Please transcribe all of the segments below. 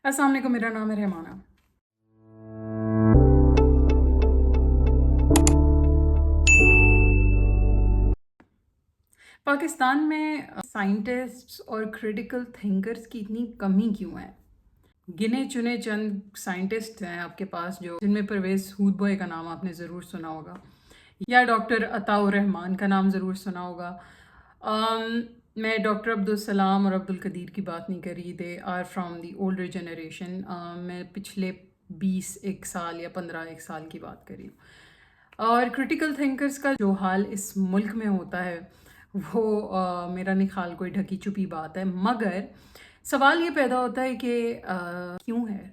السلام علیکم، میرا نام ہے رحمانہ۔ پاکستان میں سائنٹسٹس اور کریٹیکل تھنکرز کی اتنی کمی کیوں ہے؟ گنے چنے چند سائنٹسٹ ہیں آپ کے پاس جن میں پرویز ہود بوئے کا نام آپ نے ضرور سنا ہوگا، یا ڈاکٹر عطاء الرحمان کا نام ضرور سنا ہوگا۔ میں ڈاکٹر عبدالسلام اور عبدالقدیر کی بات نہیں کر رہی، they are from the older generation. میں پچھلے 20 سال یا 15 سال کی بات کر رہی ہوں۔ اور کریٹیکل تھنکرز کا جو حال اس ملک میں ہوتا ہے وہ میرا نہیں خیال کوئی ڈھکی چھپی بات ہے، مگر سوال یہ پیدا ہوتا ہے کہ کیوں ہے؟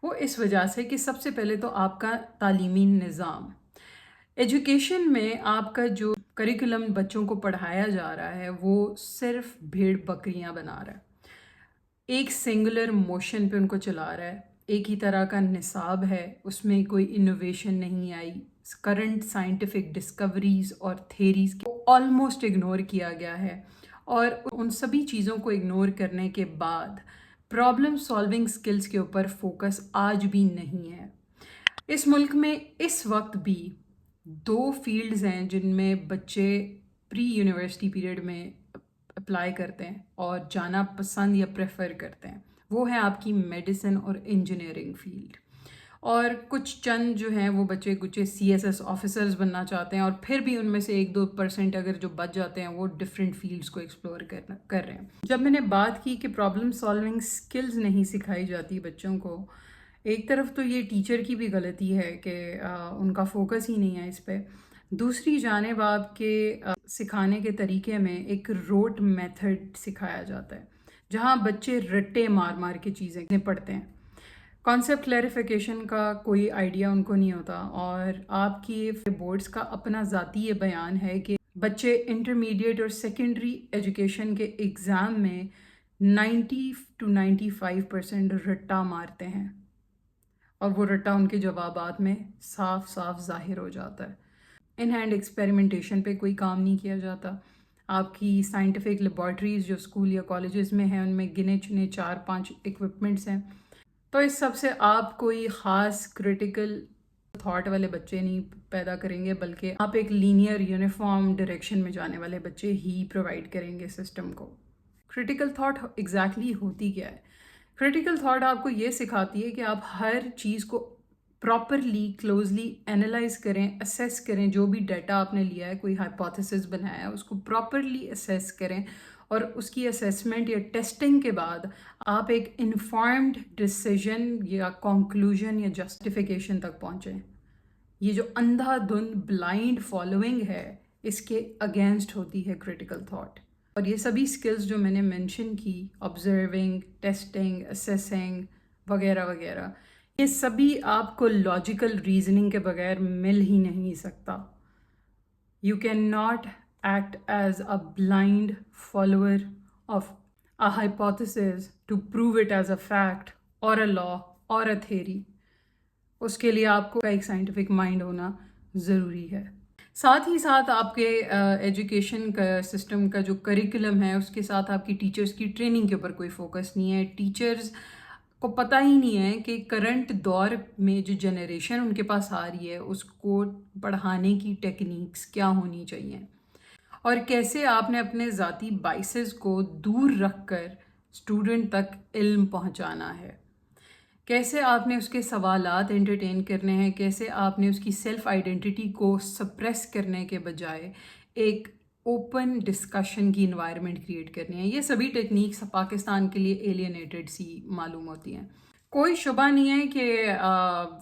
وہ اس وجہ سے کہ سب سے پہلے تو آپ کا تعلیمی نظام، ایجوکیشن میں آپ کا جو کریکولم بچوں کو پڑھایا جا رہا ہے وہ صرف بھیڑ بکریاں بنا رہا ہے، ایک سنگولر موشن پہ ان کو چلا رہا ہے، ایک ہی طرح کا نصاب ہے، اس میں کوئی انوویشن نہیں آئی، کرنٹ سائنٹیفک ڈسکوریز اور تھیریز کو آلموسٹ اگنور کیا گیا ہے، اور ان سبھی چیزوں کو اگنور کرنے کے بعد پرابلم سالونگ سکلز کے اوپر فوکس آج بھی نہیں ہے۔ اس ملک میں اس وقت بھی 2 فیلڈز ہیں جن میں بچے پری یونیورسٹی پیریڈ میں اپلائی کرتے ہیں اور جانا پسند یا پریفر کرتے ہیں، وہ ہے آپ کی میڈیسن اور انجینئرنگ فیلڈ، اور کچھ چند جو ہیں وہ بچے کچھ CSS آفیسرز بننا چاہتے ہیں، اور پھر بھی ان میں سے 1-2% اگر جو بچ جاتے ہیں وہ ڈفرینٹ فیلڈز کو ایکسپلور کر رہے ہیں۔ جب میں نے بات کی کہ پرابلم سالونگ سکلز نہیں سکھائی جاتی بچوں کو، ایک طرف تو یہ ٹیچر کی بھی غلطی ہے کہ ان کا فوکس ہی نہیں ہے اس پہ، دوسری جانب آپ کے سکھانے کے طریقے میں ایک روٹ میتھڈ سکھایا جاتا ہے جہاں بچے رٹے مار مار کے چیزیں پڑھتے ہیں، کانسیپٹ کلیریفیکیشن کا کوئی آئیڈیا ان کو نہیں ہوتا، اور آپ کی بورڈز کا اپنا ذاتی یہ بیان ہے کہ بچے انٹرمیڈیٹ اور سیکنڈری ایجوکیشن کے ایگزام میں 90-95% رٹا مارتے ہیں، اور وہ رٹا ان کے جوابات میں صاف صاف ظاہر ہو جاتا ہے۔ ان ہینڈ ایکسپیریمنٹیشن پہ کوئی کام نہیں کیا جاتا۔ آپ کی سائنٹیفک لیبارٹریز جو اسکول یا کالجز میں ہیں ان میں گنے چنے 4-5 اکوپمنٹس ہیں، تو اس سب سے آپ کوئی خاص کریٹیکل تھاٹ والے بچے نہیں پیدا کریں گے، بلکہ آپ ایک لینئر یونیفارم ڈائریکشن میں جانے والے بچے ہی پرووائڈ کریں گے سسٹم کو۔ کریٹیکل تھاٹ ایگزیکٹلی ہوتی کیا ہے؟ کریٹیکل تھاٹ آپ کو یہ سکھاتی ہے کہ آپ ہر چیز کو پراپرلی کلوزلی انالائز کریں، اسیس کریں، جو بھی ڈیٹا آپ نے لیا ہے، کوئی ہائپوتھیسس بنایا ہے، اس کو پراپرلی اسیس کریں، اور اس کی اسیسمنٹ یا ٹیسٹنگ کے بعد آپ ایک انفارمڈ ڈیسیجن یا کنکلوژن یا جسٹیفیکیشن تک پہنچیں۔ یہ جو اندھا دھند بلائنڈ فالوئنگ ہے، اس کے اگینسٹ ہوتی ہے کریٹیکل تھاٹ، اور یہ سبھی سکلز جو میں نے مینشن کی، آبزرونگ، ٹیسٹنگ، اسیسنگ وغیرہ وغیرہ، یہ سبھی آپ کو لاجیکل ریزننگ کے بغیر مل ہی نہیں سکتا۔ You cannot act as a blind follower of a hypothesis to prove it as a fact or a law or a theory۔ اس کے لیے آپ کو ایک سائنٹیفک مائنڈ ہونا ضروری ہے۔ ساتھ ہی ساتھ آپ کے ایجوکیشن کا سسٹم کا جو کریکولم ہے اس کے ساتھ آپ کی ٹیچرز کی ٹریننگ کے اوپر کوئی فوکس نہیں ہے۔ ٹیچرز کو پتہ ہی نہیں ہے کہ کرنٹ دور میں جو جنریشن ان کے پاس آ رہی ہے اس کو پڑھانے کی ٹیکنیکس کیا ہونی چاہیے، اور کیسے آپ نے اپنے ذاتی بائسز کو دور رکھ کر اسٹوڈنٹ تک علم پہنچانا ہے، کیسے آپ نے اس کے سوالات انٹرٹین کرنے ہیں، کیسے آپ نے اس کی سیلف آئیڈینٹی کو سپریس کرنے کے بجائے ایک اوپن ڈسکشن کی انوائرمنٹ کریٹ کرنی ہے۔ یہ سبھی ٹیکنیکس پاکستان کے لیے ایلینیٹڈ سی معلوم ہوتی ہیں۔ کوئی شبہ نہیں ہے کہ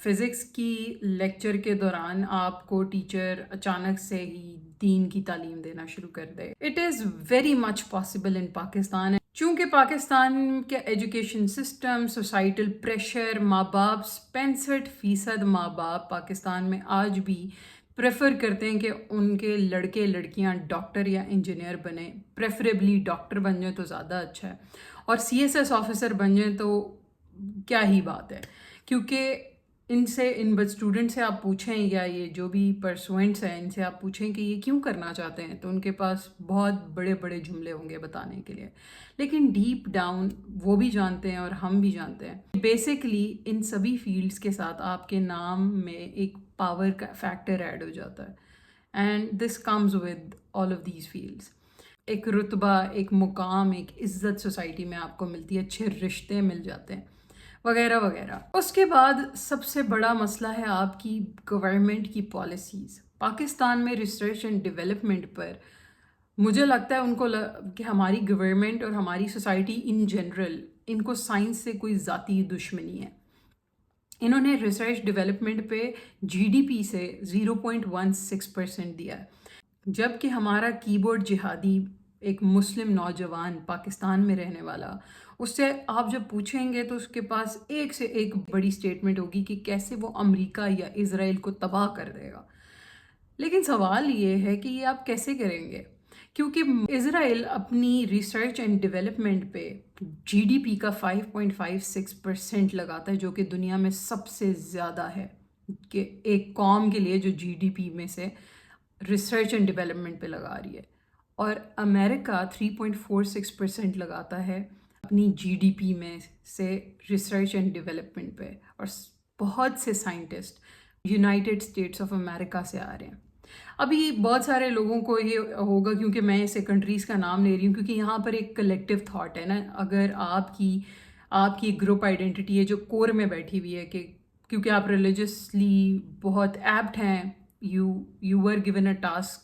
فزکس کی لیکچر کے دوران آپ کو ٹیچر اچانک سے ہی دین کی تعلیم دینا شروع کر دے۔ It is very much possible in Pakistan, چونکہ پاکستان کے ایجوکیشن سسٹم، سوسائٹل پریشر، ماں باپ 65% ماں باپ پاکستان میں آج بھی پریفر کرتے ہیں کہ ان کے لڑکے لڑکیاں ڈاکٹر یا انجینئر بنیں، پریفریبلی ڈاکٹر بن جائیں تو زیادہ اچھا ہے، اور CSS آفیسر بن جائیں تو کیا ہی بات ہے، کیونکہ ان اسٹوڈنٹ سے آپ پوچھیں یا یہ جو بھی پرسوئنٹس ہیں ان سے آپ پوچھیں کہ یہ کیوں کرنا چاہتے ہیں، تو ان کے پاس بہت بڑے بڑے جملے ہوں گے بتانے کے لیے، لیکن ڈیپ ڈاؤن وہ بھی جانتے ہیں اور ہم بھی جانتے ہیں بیسکلی ان سبھی فیلڈز کے ساتھ آپ کے نام میں ایک پاور کا فیکٹر ایڈ ہو جاتا ہے، and this comes with all of these fields. ایک رتبہ، ایک مقام، ایک عزت سوسائٹی میں آپ کو ملتی ہے، اچھے رشتے مل جاتے ہیں وغیرہ وغیرہ۔ اس کے بعد سب سے بڑا مسئلہ ہے آپ کی گورنمنٹ کی پالیسیز۔ پاکستان میں ریسرچ اینڈ ڈیولپمنٹ پر مجھے لگتا ہے ان کو کہ ہماری گورنمنٹ اور ہماری سوسائٹی ان جنرل، ان کو سائنس سے کوئی ذاتی دشمنی ہے۔ انہوں نے ریسرچ ڈیولپمنٹ پہ جی ڈی پی سے 0.16% دیا ہے، جب کہ ہمارا کی بورڈ جہادی ایک مسلم نوجوان پاکستان میں رہنے والا، اس سے آپ جب پوچھیں گے تو اس کے پاس ایک سے ایک بڑی سٹیٹمنٹ ہوگی کہ کیسے وہ امریکہ یا اسرائیل کو تباہ کر دے گا۔ لیکن سوال یہ ہے کہ یہ آپ کیسے کریں گے؟ کیونکہ اسرائیل اپنی ریسرچ اینڈ ڈیولپمنٹ پہ جی ڈی پی کا 5.56% لگاتا ہے، جو کہ دنیا میں سب سے زیادہ ہے کہ ایک قوم کے لیے جو جی ڈی پی میں سے ریسرچ اینڈ ڈیولپمنٹ پہ لگا رہی ہے، اور امریکہ 3.46% لگاتا ہے اپنی جی ڈی پی میں سے ریسرچ اینڈ ڈیولپمنٹ پہ، اور بہت سے scientist United States of America سے آ رہے ہیں۔ ابھی بہت سارے لوگوں کو یہ ہوگا، کیونکہ میں اسے کنٹریز کا نام لے رہی ہوں کیونکہ یہاں پر ایک کلیکٹیو تھاٹ ہے نا، اگر آپ کی گروپ آئیڈینٹی ہے جو کور میں بیٹھی ہوئی ہے، کہ کیونکہ آپ ریلیجسلی بہت ایپٹ ہیں، you were given a task,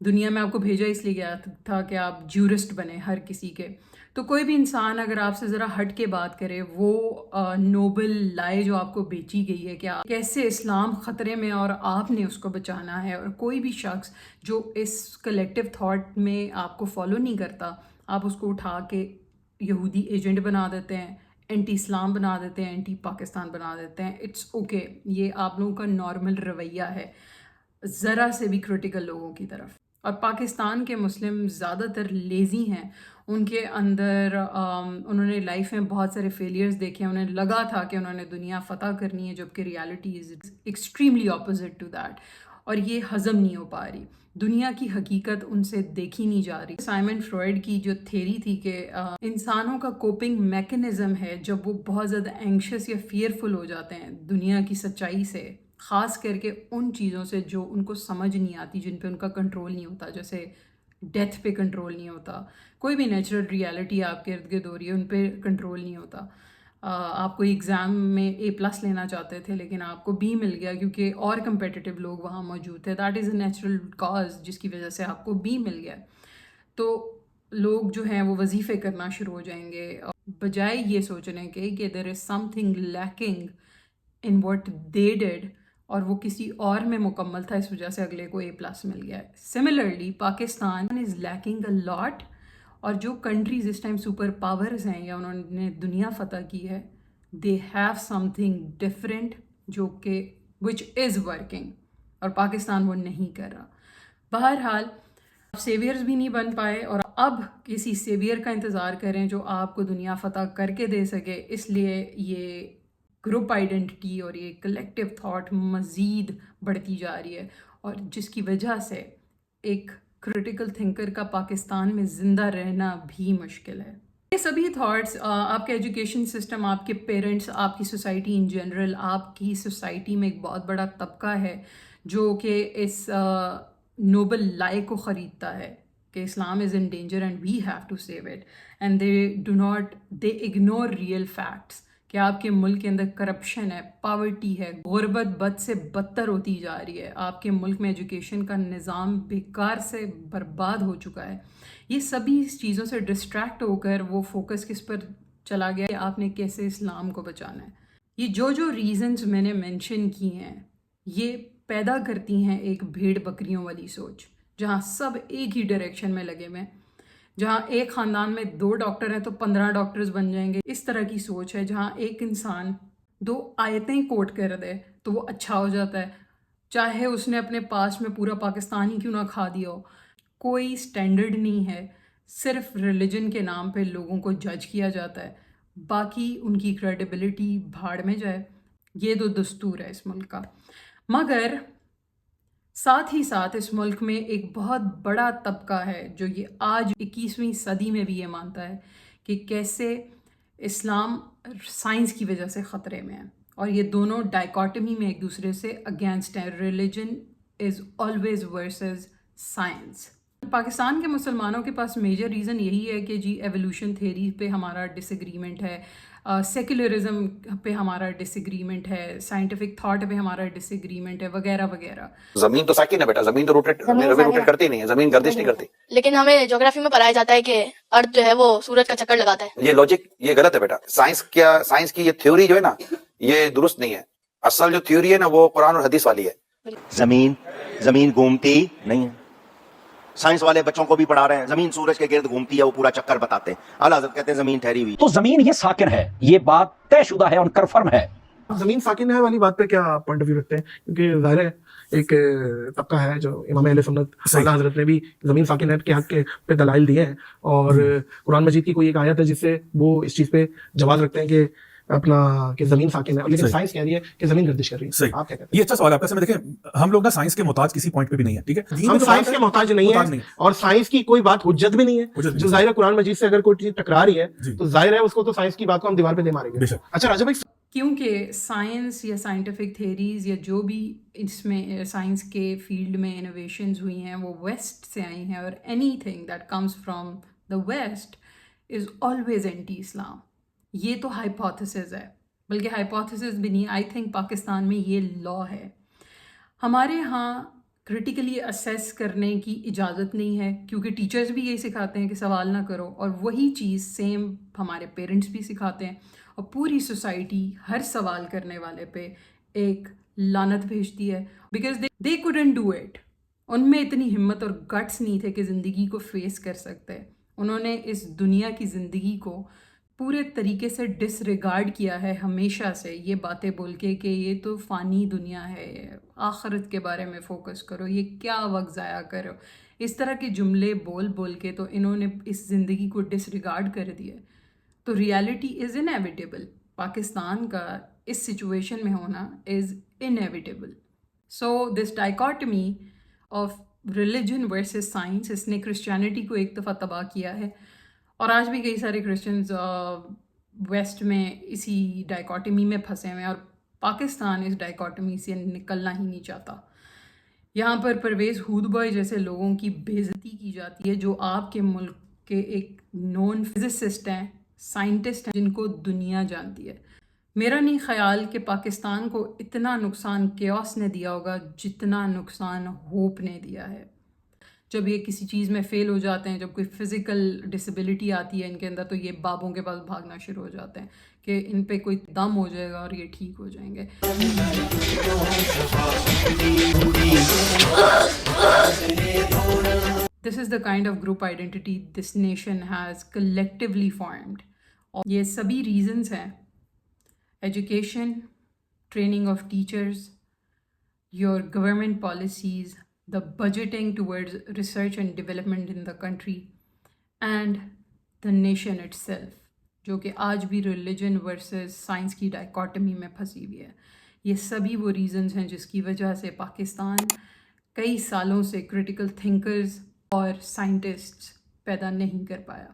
دنیا میں آپ کو بھیجا اس لیے گیا تھا کہ آپ جورسٹ بنیں ہر کسی کے، تو کوئی بھی انسان اگر آپ سے ذرا ہٹ کے بات کرے، وہ نوبل لائے جو آپ کو بیچی گئی ہے کہ کیسے اسلام خطرے میں اور آپ نے اس کو بچانا ہے، اور کوئی بھی شخص جو اس کلیکٹیو تھاٹ میں آپ کو فالو نہیں کرتا، آپ اس کو اٹھا کے یہودی ایجنٹ بنا دیتے ہیں، اینٹی اسلام بنا دیتے ہیں، اینٹی پاکستان بنا دیتے ہیں۔ اٹس اوکے، یہ آپ لوگوں کا نارمل رویہ ہے ذرا سے بھی کرٹیکل لوگوں کی طرف۔ اور پاکستان کے مسلم زیادہ تر لیزی ہیں، ان کے اندر انہوں نے لائف میں بہت سارے فیلیئرز دیکھے ہیں، انہیں لگا تھا کہ انہوں نے دنیا فتح کرنی ہے، جبکہ reality is extremely opposite to that, اور یہ ہضم نہیں ہو پا رہی، دنیا کی حقیقت ان سے دیکھی نہیں جا رہی۔ سائمن فرائڈ کی جو تھیری تھی کہ انسانوں کا کوپنگ میکنزم ہے جب وہ بہت زیادہ اینکشس یا فیئرفل ہو جاتے ہیں دنیا کی سچائی سے، خاص کر کے ان چیزوں سے جو ان کو سمجھ نہیں آتی، جن پہ ان کا کنٹرول نہیں ہوتا، جیسے ڈیتھ پہ کنٹرول نہیں ہوتا، کوئی بھی نیچرل ریالٹی آپ کے ارد گرد ہو رہی ہے ان پہ کنٹرول نہیں ہوتا۔ آپ کوئی ایگزام میں A+ لینا چاہتے تھے لیکن آپ کو B مل گیا کیونکہ اور کمپیٹیٹیو لوگ وہاں موجود تھے، that is a natural cause جس کی وجہ سے آپ کو B مل گیا۔ تو لوگ جو ہیں وہ وظیفے کرنا شروع ہو جائیں گے بجائے یہ سوچنے کے کہ there is something lacking in what they did, اور وہ کسی اور میں مکمل تھا، اس وجہ سے اگلے کو A+ مل گیا ہے۔ سملرلی پاکستان از لیکنگ اے لاٹ، اور جو کنٹریز اس ٹائم سپر پاورز ہیں یا انہوں نے دنیا فتح کی ہے، they have some thing different جو کہ وچ از ورکنگ، اور پاکستان وہ نہیں کر رہا۔ بہرحال آپ سیویئرز بھی نہیں بن پائے، اور اب کسی سیویئر کا انتظار کریں جو آپ کو دنیا فتح کر کے دے سکے، اس لیے یہ گروپ آئیڈینٹی اور یہ کلیکٹیو تھاٹ مزید بڑھتی جا رہی ہے، اور جس کی وجہ سے ایک کرٹیکل تھنکر کا پاکستان میں زندہ رہنا بھی مشکل ہے۔ یہ سبھی تھاٹس آپ کے ایجوکیشن سسٹم، آپ کے پیرنٹس، آپ کی سوسائٹی ان جنرل، آپ کی سوسائٹی میں ایک بہت بڑا طبقہ ہے جو کہ اس نوبل لائے کو خریدتا ہے کہ Islam is in danger and we have to save it, and they ignore real facts کہ آپ کے ملک کے اندر کرپشن ہے، پاورٹی ہے، غربت بد سے بدتر ہوتی جا رہی ہے، آپ کے ملک میں ایجوکیشن کا نظام بیکار سے برباد ہو چکا ہے۔ یہ سبھی چیزوں سے ڈسٹریکٹ ہو کر وہ فوکس کس پر چلا گیا کہ آپ نے کیسے اسلام کو بچانا ہے۔ یہ جو ریزنز میں نے مینشن کی ہیں، یہ پیدا کرتی ہیں ایک بھیڑ بکریوں والی سوچ، جہاں سب ایک ہی ڈائریکشن میں لگے ہوئے ہیں، جہاں ایک خاندان میں 2 ڈاکٹر ہیں تو 15 ڈاکٹرز بن جائیں گے، اس طرح کی سوچ ہے۔ جہاں ایک انسان 2 آیتیں کوٹ کر دے تو وہ اچھا ہو جاتا ہے، چاہے اس نے اپنے پاس میں پورا پاکستان ہی کیوں نہ کھا دیا ہو۔ کوئی سٹینڈرڈ نہیں ہے، صرف ریلیجن کے نام پہ لوگوں کو جج کیا جاتا ہے، باقی ان کی کریڈیبلٹی بھاڑ میں جائے۔ یہ تو دستور ہے اس ملک کا. مگر ساتھ ہی ساتھ اس ملک میں ایک بہت بڑا طبقہ ہے جو یہ آج 21ویں صدی میں بھی یہ مانتا ہے کہ کیسے اسلام سائنس کی وجہ سے خطرے میں ہے، اور یہ دونوں ڈائیکاٹمی میں ایک دوسرے سے اگینسٹ ہیں. Religion is always versus science. Pakistan کے مسلمانوں کے پاس میجر ریزن یہی ہے کہ جی ایولیوشن تھیری پہ ہمارا ڈس ایگریمنٹ ہے، سیکولرزم پہ ہمارا ڈس ایگریمنٹ ہے، سائنٹیفک تھاٹ پہ ہمارا ڈس ایگریمنٹ ہے، وغیرہ وغیرہ. زمین تو ساکن ہے بیٹا، زمین تو روٹیٹ کرتی نہیں ہے، زمین گردش نہیں کرتی. لیکن ہمیں جغرافی میں پڑھایا جاتا ہے کہ ارتھ جو ہے وہ سورج کا چکر لگاتا ہے. یہ لاجک یہ غلط ہے بیٹا. سائنس کی یہ تھیوری جو ہے نا یہ درست نہیں ہے. اصل جو تھیوری ہے نا وہ قرآن اور حدیث والی ہے. زمین گھومتی نہیں ہے. سائنس والے بچوں کو بھی پڑھا رہے ہیں زمین سورج کے گرد گھومتی ہے، وہ پورا چکر بتاتے ہیں. اعلیٰ حضرت کہتے ہیں زمین ٹھہری ہوئی. تو زمین یہ ساکن ہے، یہ بات طے شدہ ہے اور کنفرم ہے. زمین ساکن ہے والی بات پہ کیا پوائنٹ آف ویو رکھتے ہیں؟ کیونکہ ظاہر ہے ایک طبقہ ہے جو امام اہل سنت اعلیٰ حضرت نے بھی زمین ساکن ہے کے حق پہ دلائل دیے ہیں، اور قرآن مجید کی کوئی ایک آیت ہے جس سے وہ اس چیز پہ جواز رکھتے ہیں کہ اپنا کہ زمین ساکن ہے، لیکن سائنس کہہ رہی ہے کہ زمین گردش کر رہی ہے. آپ کیا کہتے ہیں؟ یہ اچھا سوال ہے آپ کا. میں دیکھیں ہم لوگ نا سائنس کے محتاج کسی پوائنٹ پہ بھی نہیں ہے، ٹھیک ہے، ہم سائنس کے محتاج نہیں ہیں، اور سائنس کی کوئی بات حجت بھی نہیں ہے. جو ظاہر ہے قرآن مجید سے اگر کوئی چیز ٹکرا رہی ہے تو ظاہر ہے اس کو تو سائنس کی بات کو ہم دیوار پہ دے ماریں گے. اچھا راجا بھائی، کیونکہ سائنس یا سائنٹیفک تھیریز یا جو بھی اس میں سائنس کے فیلڈ میں انوویشنز ہوئی ہیں وہ ویسٹ سے آئی ہیں، اور anything that comes from the West is always anti Islam. یہ تو ہائپوتھسز ہے، بلکہ ہائپوتھسز بھی نہیں، آئی تھنک پاکستان میں یہ لا ہے. ہمارے ہاں کرٹیکلی اسیس کرنے کی اجازت نہیں ہے، کیونکہ ٹیچرز بھی یہی سکھاتے ہیں کہ سوال نہ کرو، اور وہی چیز سیم ہمارے پیرنٹس بھی سکھاتے ہیں، اور پوری سوسائٹی ہر سوال کرنے والے پہ ایک لعنت بھیجتی ہے، because they couldn't do it. ان میں اتنی ہمت اور گٹس نہیں تھے کہ زندگی کو فیس کر سکتے. انہوں نے اس دنیا کی زندگی کو پورے طریقے سے ڈس ریگارڈ کیا ہے ہمیشہ سے، یہ باتیں بول کے کہ یہ تو فانی دنیا ہے، آخرت کے بارے میں فوکس کرو، یہ کیا وقت ضائع کرو. اس طرح کے جملے بول بول کے تو انہوں نے اس زندگی کو ڈس ریگارڈ کر دیا. تو ریالٹی از انیویٹیبل. پاکستان کا اس سچویشن میں ہونا is inevitable. So this dichotomy of religion versus science, اس نے کرسچینٹی کو ایک دفعہ تباہ کیا ہے، اور آج بھی کئی سارے کرسچنز ویسٹ میں اسی ڈائیکاٹمی میں پھنسے ہوئے ہیں، اور پاکستان اس ڈائیکاٹمی سے نکلنا ہی نہیں چاہتا. یہاں پر پرویز ہودبوائے جیسے لوگوں کی بے عزتی کی جاتی ہے، جو آپ کے ملک کے ایک نون فزسسٹ ہیں، سائنٹسٹ ہیں، جن کو دنیا جانتی ہے. میرا نہیں خیال کہ پاکستان کو اتنا نقصان کیوس نے دیا ہوگا جتنا نقصان ہوپ نے دیا ہے. جب یہ کسی چیز میں فیل ہو جاتے ہیں، جب کوئی فزیکل ڈسیبلٹی آتی ہے ان کے اندر، تو یہ بابوں کے پاس بھاگنا شروع ہو جاتے ہیں کہ ان پہ کوئی دم ہو جائے گا اور یہ ٹھیک ہو جائیں گے. This is the kind of group identity this nation has collectively formed. اور یہ سبھی ریزنز ہیں: education, training of teachers, your government policies, the budgeting towards research and development in the country, and the nation itself, جو کہ آج بھی religion versus science کی dichotomy میں پھنسی ہوئی ہے. یہ سبھی وہ ریزنز ہیں جس کی وجہ سے پاکستان کئی سالوں سے کرٹیکل تھنکرز اور سائنٹسٹس پیدا نہیں کر پایا.